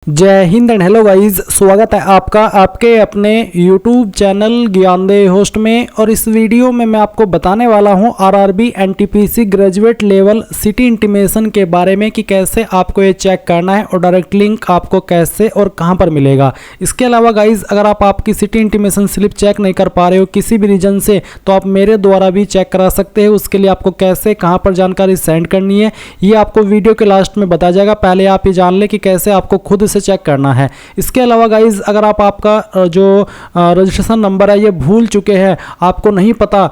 जय Hind and hello guys, स्वागत है आपका आपके अपने YouTube चैनल ज्ञानदेव होस्ट में। और इस वीडियो में मैं आपको बताने वाला हूं RRB NTPC graduate level city intimation के बारे में कि कैसे आपको ये चेक करना है और डायरेक्ट लिंक आपको कैसे और कहां पर मिलेगा। इसके अलावा गाइस, अगर आप आपकी सिटी इंटीमेशन स्लिप चेक नहीं कर पा रहे हो किसी भी रीजन से, तो आप मेरे द्वारा भी चेक करा सकते हैं। उसके लिए आपको कैसे कहां पर जानकारी सेंड करनी है ये आपको वीडियो के लास्ट में बताया जाएगा। पहले आप ये जान लें कि कैसे आपको खुद से चेक करना है। इसके अलावा गाइज, अगर आप आपका जो रजिस्ट्रेशन नंबर है ये भूल चुके हैं, आपको नहीं पता,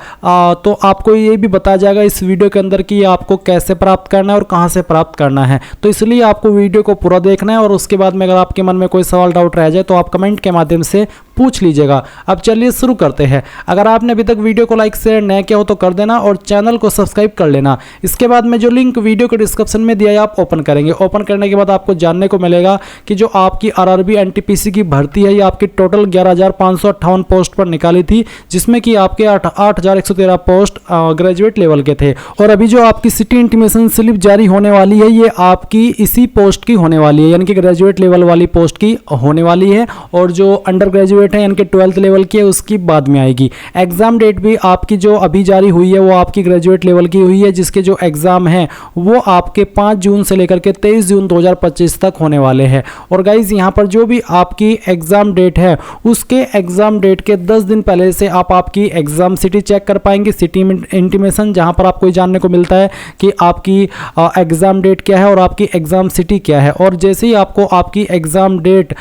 तो आपको ये भी बताया जाएगा इस वीडियो के अंदर कि आपको कैसे प्राप्त करना है और कहां से प्राप्त करना है। तो इसलिए आपको वीडियो को पूरा देखना है और उसके बाद में अगर आपके मन में कोई सवाल डाउट रह जाए तो आप कमेंट के माध्यम से पूछ लीजिएगा। अब चलिए शुरू करते हैं। अगर आपने अभी तक वीडियो को लाइक शेयर नहीं किया हो तो कर देना और चैनल को सब्सक्राइब कर लेना। इसके बाद में जो लिंक वीडियो के डिस्क्रिप्शन में दिया है आप ओपन करेंगे। ओपन करने के बाद आपको जानने को मिलेगा कि जो आपकी आरआरबी एनटीपीसी की भर्ती है ये आपकी टोटल 11,558 पोस्ट पर निकाली थी, जिसमें कि आपके 8,113 पोस्ट ग्रेजुएट लेवल के थे। और अभी जो आपकी सिटी इंटीमेशन स्लिप जारी होने वाली है ये आपकी इसी पोस्ट की होने वाली है, यानी कि ग्रेजुएट लेवल वाली पोस्ट की होने वाली है। और जो अंडर ग्रेजुएट है यानी कि 12th लेवल की है उसकी बाद में आएगी। एग्जाम डेट भी आपकी जो अभी जारी हुई है वो आपकी ग्रेजुएट लेवल की हुई है, जिसके जो एग्जाम है वो आपके 5 जून से लेकर के 23 जून 2025 तक होने वाले हैं। और गाइज, यहाँ पर जो भी आपकी एग्जाम डेट है उसके एग्जाम डेट के 10 दिन पहले से आप आपकी एग्जाम सिटी चेक कर पाएंगे। सिटी इंटीमेशन जहाँ पर आपको जानने को मिलता है कि आपकी एग्जाम डेट क्या है और आपकी एग्जाम सिटी क्या है। और जैसे ही आपको आपकी एग्जाम डेट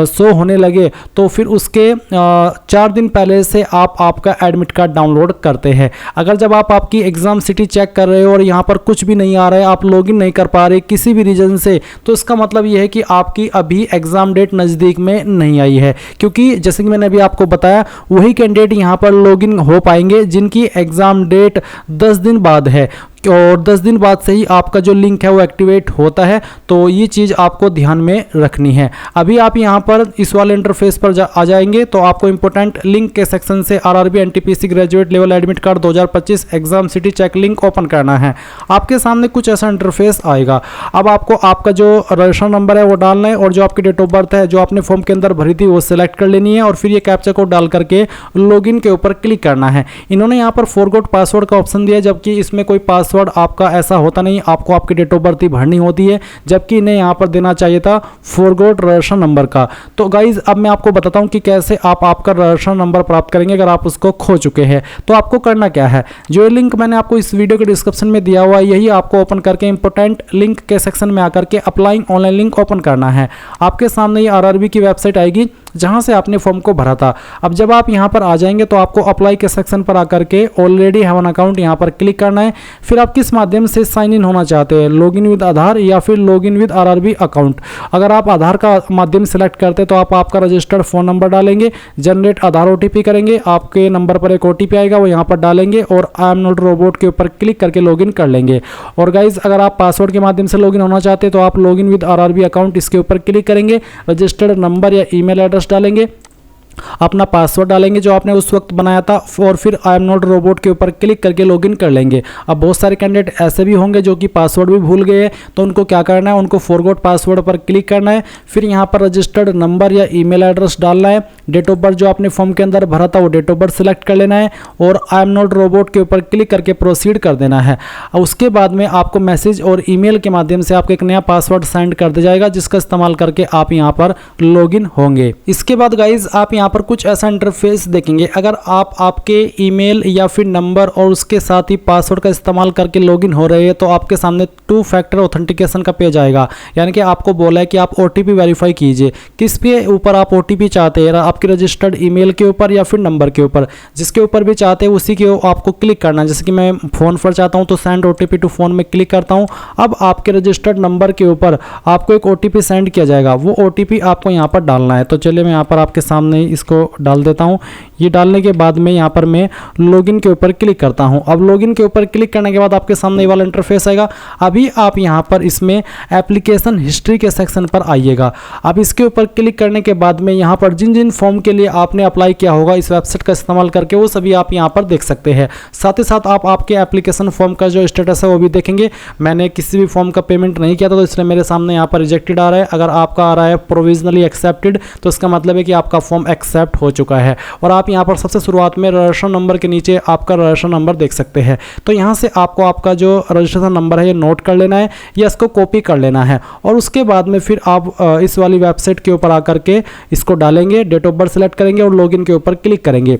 शो होने लगे तो फिर उसके 4 दिन पहले से आप आपका एडमिट कार्ड डाउनलोड करते हैं। अगर जब आप आपकी एग्जाम सिटी चेक कर रहे हो और यहाँ पर कुछ भी नहीं आ रहा है, आप लॉगिन नहीं कर पा रहे किसी भी रीजन से, तो इसका मतलब यह है कि आपकी अभी एग्जाम डेट नज़दीक में नहीं आई है। क्योंकि जैसे कि मैंने अभी आपको बताया वही कैंडिडेट यहाँ पर लॉगिन हो पाएंगे जिनकी एग्जाम डेट 10 दिन बाद है, और 10 दिन बाद से ही आपका जो लिंक है वो एक्टिवेट होता है। तो ये चीज़ आपको ध्यान में रखनी है। अभी आप यहाँ पर इस वाले इंटरफेस पर आ जाएंगे तो आपको इंपॉर्टेंट लिंक के सेक्शन से RRB NTPC graduate level admit card 2025 exam city check link open करना है। आपके सामने कुछ ऐसा इंटरफेस आएगा। अब आपको आपका जो रजिस्ट्रेशन नंबर है वो डालना है और जो आपकी डेट ऑफ बर्थ है जो आपने फॉर्म के अंदर भरी थी वो सिलेक्ट कर लेनी है और फिर ये कैप्चा कोड डाल करके लॉगिन के ऊपर क्लिक करना है। इन्होंने यहाँ पर फॉरगॉट पासवर्ड का ऑप्शन दिया, जबकि इसमें कोई पासवर्ड आपका ऐसा होता नहीं, आपको आपकी डेट ऑफ बर्थ ही भरनी होती है, जबकि इन्हें यहाँ पर देना चाहिए था फॉरगॉट रजिस्ट्रेशन नंबर का। तो गाइज, अब मैं आपको बताता हूँ कि कैसे आप आपका रजिस्ट्रेशन नंबर प्राप्त करेंगे अगर आप उसको खो चुके हैं। तो आपको करना क्या है, जो लिंक मैंने आपको इस वीडियो के डिस्क्रिप्शन में दिया हुआ है यही आपको ओपन करके इंपोर्टेंट लिंक के सेक्शन में आकर के अप्लाइंग ऑनलाइन लिंक ओपन करना है। आपके सामने ये आरआरबी की वेबसाइट आएगी जहां से आपने फॉर्म को भरा था। अब जब आप यहां पर आ जाएंगे तो आपको अप्लाई के सेक्शन पर आकर के ऑलरेडी हैव एन अकाउंट यहां पर क्लिक करना है। फिर आप किस माध्यम से साइन इन होना चाहते हैं, लॉगिन विद आधार या फिर लॉगिन विद आरआरबी अकाउंट। अगर आप आधार का माध्यम सेलेक्ट करते हैं तो आप आपका रजिस्टर्ड फोन नंबर डालेंगे, जनरेट आधार ओटीपी करेंगे, आपके नंबर पर एक ओटीपी आएगा वो यहाँ पर डालेंगे और आई एम नॉट रोबोट के ऊपर क्लिक करके लॉगिन कर लेंगे। और गाइज, अगर आप पासवर्ड के माध्यम से लॉगिन होना चाहते हैं तो आप लॉगिन विद आरआरबी अकाउंट इसके ऊपर क्लिक करेंगे, रजिस्टर्ड नंबर या ईमेल एड्रेस डालेंगे, अपना पासवर्ड डालेंगे जो आपने उस वक्त बनाया था और फिर आई एम नॉट रोबोट के ऊपर क्लिक करके लॉगिन कर लेंगे। अब बहुत सारे कैंडिडेट ऐसे भी होंगे जो कि पासवर्ड भी भूल गए, तो उनको क्या करना है, उनको फॉरगॉट पासवर्ड पर क्लिक करना है, फिर यहाँ पर रजिस्टर्ड नंबर या ईमेल एड्रेस डालना है, डेट ऑफ बर्थ जो आपने फॉर्म के अंदर भरा था वो डेट ऑफ बर्थ सेलेक्ट कर लेना है और आई एम नॉट रोबोट के ऊपर क्लिक करके प्रोसीड कर देना है। उसके बाद में आपको मैसेज और ईमेल के माध्यम से आपको एक नया पासवर्ड सेंड कर दिया जाएगा जिसका इस्तेमाल करके आप यहाँ पर लॉगिन होंगे। इसके बाद गाइज, आप यहाँ पर कुछ ऐसा इंटरफेस देखेंगे। अगर आप आपके ईमेल या फिर नंबर और उसके साथ ही पासवर्ड का इस्तेमाल करके लॉगिन हो रहे हैं तो आपके सामने 2 फैक्टर ऑथेंटिकेशन का पेज आएगा, यानी कि आपको बोला है कि आप ओटीपी वेरीफाई कीजिए। किस पे ऊपर आप ओटीपी चाहते हैं, आपके रजिस्टर्ड ईमेल के ऊपर या फिर नंबर के ऊपर, जिसके ऊपर भी चाहते हैं उसी के आपको क्लिक करना है। जैसे कि मैं फोन पर चाहता हूं तो सेंड ओटीपी टू फोन में क्लिक करता हूं। अब आपके रजिस्टर्ड नंबर के ऊपर आपको एक ओटीपी सेंड किया जाएगा, वो ओटीपी आपको यहाँ पर डालना है। तो चलिए मैं यहाँ पर आपके सामने इसको डाल देता हूँ। ये डालने के बाद में यहाँ पर मैं लॉगिन के ऊपर क्लिक करता हूँ। अब लॉगिन के ऊपर क्लिक करने के बाद आपके सामने ये वाला इंटरफेस आएगा। अभी आप यहाँ पर इसमें एप्लीकेशन हिस्ट्री के सेक्शन पर आइएगा। अब इसके ऊपर क्लिक करने के बाद में यहाँ पर जिन जिन फॉर्म के लिए आपने अप्लाई किया होगा इस वेबसाइट का इस्तेमाल करके, वो सभी आप यहाँ पर देख सकते हैं। साथ ही साथ आप आपके एप्लीकेशन फॉर्म का जो स्टेटस है वो भी देखेंगे। मैंने किसी भी फॉर्म का पेमेंट नहीं किया था, तो इसलिए मेरे सामने यहाँ पर रिजेक्टेड आ रहा है। अगर आपका आ रहा है प्रोविजनली एक्सेप्टेड, तो इसका मतलब है कि आपका फॉर्म एक्सेप्ट हो चुका है। और आप यहाँ पर सबसे शुरुआत में रजिस्ट्रेशन नंबर के नीचे आपका रजिस्ट्रेशन नंबर देख सकते हैं। तो यहाँ से आपको आपका जो रजिस्ट्रेशन नंबर है ये नोट कर लेना है या इसको कॉपी कर लेना है। और उसके बाद में फिर आप इस वाली वेबसाइट के ऊपर आकर के इसको डालेंगे, डेट ऑफ बर्थ सेलेक्ट करेंगे और लॉगिन के ऊपर क्लिक करेंगे।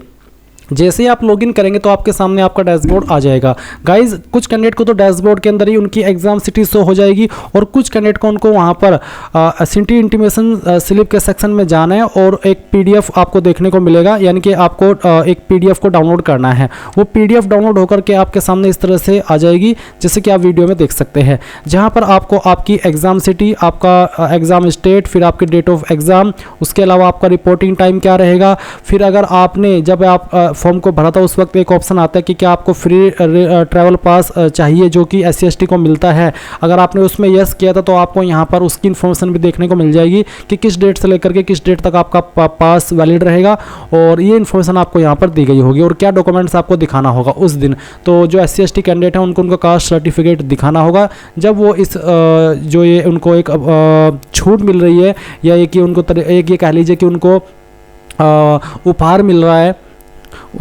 जैसे ही आप लॉगिन करेंगे तो आपके सामने आपका डैशबोर्ड आ जाएगा। गाइज, कुछ कैंडिडेट को तो डैशबोर्ड के अंदर ही उनकी एग्जाम सिटी शो हो जाएगी और कुछ कैंडिडेट को उनको वहाँ पर सिटी इंटीमेशन स्लिप के सेक्शन में जाना है और एक पीडीएफ आपको देखने को मिलेगा, यानी कि आपको एक पीडीएफ को डाउनलोड करना है। वो पीडीएफ डाउनलोड होकर के आपके सामने इस तरह से आ जाएगी, जैसे कि आप वीडियो में देख सकते हैं, जहाँ पर आपको आपकी एग्जाम सिटी, आपका एग्जाम स्टेट, फिर आपकी डेट ऑफ एग्जाम, उसके अलावा आपका रिपोर्टिंग टाइम क्या रहेगा। फिर अगर आपने जब आप फॉर्म को भरा था उस वक्त एक ऑप्शन आता है कि क्या आपको फ्री ट्रैवल पास चाहिए, जो कि SC/ST को मिलता है। अगर आपने उसमें यस किया था तो आपको यहाँ पर उसकी इन्फॉर्मेशन भी देखने को मिल जाएगी कि किस डेट से लेकर के किस डेट तक आपका पास वैलिड रहेगा, और ये इन्फॉर्मेशन आपको यहाँ पर दी गई होगी और क्या डॉक्यूमेंट्स आपको दिखाना होगा उस दिन। तो जो SC/ST कैंडिडेट हैं उनको उनका कास्ट सर्टिफिकेट दिखाना होगा जब वो इस जो ये उनको एक छूट मिल रही है, या एक ये कह लीजिए कि उनको उपहार मिल रहा है,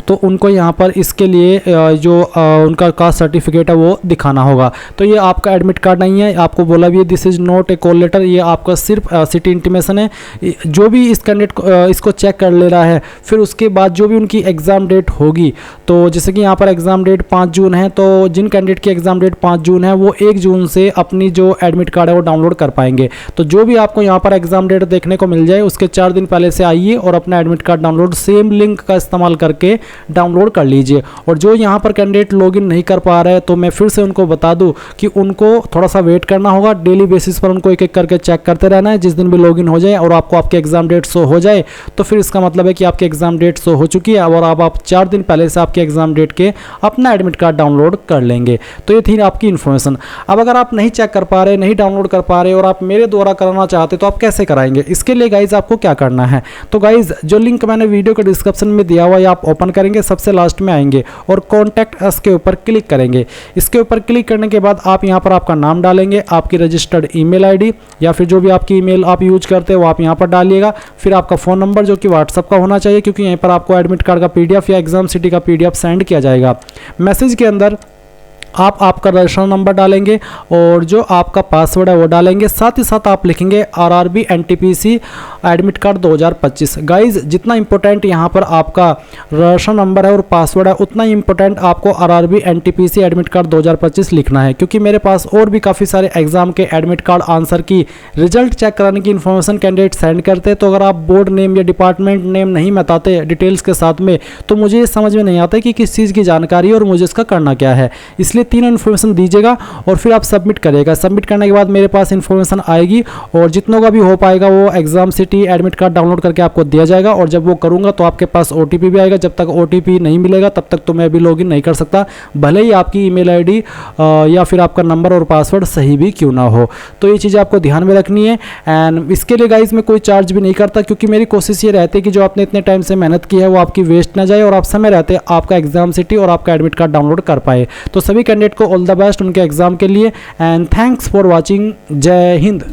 तो उनको यहाँ पर इसके लिए जो उनका कास्ट सर्टिफिकेट है वो दिखाना होगा। तो ये आपका एडमिट कार्ड नहीं है, आपको बोला भी है this is not a call letter, ये आपका सिर्फ सिटी इंटीमेशन है। जो भी इस कैंडिडेट को इसको चेक कर ले रहा है, फिर उसके बाद जो भी उनकी एग्ज़ाम डेट होगी, तो जैसे कि यहाँ पर एग्ज़ाम डेट 5 जून है, तो जिन कैंडिडेट की एग्ज़ाम डेट 5 जून है वो 1 जून से अपनी जो एडमिट कार्ड है वो डाउनलोड कर पाएंगे। तो जो भी आपको यहाँ पर एग्ज़ाम डेट देखने को मिल जाए उसके 4 दिन पहले से आइए और अपना admit card download same link का इस्तेमाल करके डाउनलोड कर लीजिए। और जो यहाँ पर कैंडिडेट लॉगिन नहीं कर पा रहे हैं, तो मैं फिर से उनको बता दूं कि उनको थोड़ा सा वेट करना होगा। डेली बेसिस पर उनको एक एक करके चेक करते रहना है। जिस दिन भी लॉगिन हो जाए और आपको आपके एग्जाम डेट शो हो जाए, तो फिर इसका मतलब है कि आपकी एग्जाम डेट शो हो चुकी है और अब आप 4 दिन पहले से आपके एग्जाम डेट के अपना एडमिट कार्ड डाउनलोड कर लेंगे। तो ये थी आपकी इन्फॉर्मेशन। अब अगर आप नहीं चेक कर पा रहे, नहीं डाउनलोड कर पा रहे और आप मेरे द्वारा कराना चाहते, तो आप कैसे कराएंगे? इसके लिए गाइज आपको क्या करना है, तो गाइज जो लिंक मैंने वीडियो के डिस्क्रिप्शन में दिया हुआ है आप ओपन करेंगे, सबसे लास्ट में आएंगे और कॉन्टैक्ट अस के ऊपर क्लिक करेंगे। इसके ऊपर क्लिक करने के बाद आप यहाँ पर आपका नाम डालेंगे, आपकी रजिस्टर्ड ईमेल आईडी या फिर जो भी आपकी ईमेल आप यूज करते हो वो आप यहाँ पर डालिएगा। फिर आपका फ़ोन नंबर जो कि व्हाट्सअप का होना चाहिए, क्योंकि यहीं पर आपको एडमिट कार्ड का PDF या एग्जाम सिटी का PDF सेंड किया जाएगा। मैसेज के अंदर आप आपका रजिस्ट्रेशन नंबर डालेंगे और जो आपका पासवर्ड है वो डालेंगे। साथ ही साथ आप लिखेंगे RRB NTPC admit card 2025। Guys, जितना इंपॉर्टेंट यहाँ पर आपका रजिस्ट्रेशन नंबर है और पासवर्ड है, उतना ही इंपॉर्टेंट आपको RRB NTPC एडमिट कार्ड 2025 लिखना है, क्योंकि मेरे पास और भी काफ़ी सारे एग्जाम के एडमिट कार्ड आंसर की रिजल्ट चेक कराने की इन्फॉर्मेशन कैंडिडेट सेंड करते हैं। तो अगर आप बोर्ड नेम या डिपार्टमेंट नेम नहीं बताते डिटेल्स के साथ में, तो मुझे ये समझ में नहीं आता कि किस चीज़ की जानकारी है और मुझे इसका करना क्या है। इसलिए तीनों इन्फॉर्मेशन दीजिएगा और फिर आप सबमिट करिएगा। सबमिट करने के बाद मेरे पास इन्फॉर्मेशन आएगी और जितनों का भी हो पाएगा वो exam city admit card download करके आपको दिया जाएगा। और जब वो करूंगा तो आपके पास OTP भी आएगा। जब तक OTP नहीं मिलेगा तब तक तो मैं भी लॉगिन नहीं कर सकता, भले ही आपकी ईमेल आईडी या फिर आपका नंबर और पासवर्ड सही भी क्यों ना हो। तो ये चीज़ें आपको ध्यान में रखनी है। एंड इसके लिए गाइज मैं कोई चार्ज भी नहीं करता, क्योंकि मेरी कोशिश ये रहती है कि जो आपने इतने टाइम से मेहनत की है वो आपकी वेस्ट ना जाए और आप समय रहते आपका एग्जाम सिटी और आपका एडमिट कार्ड डाउनलोड कर पाए। तो सभी कैंडिडेट को ऑल द बेस्ट उनके एग्जाम के लिए। And thanks for watching. जय हिंद।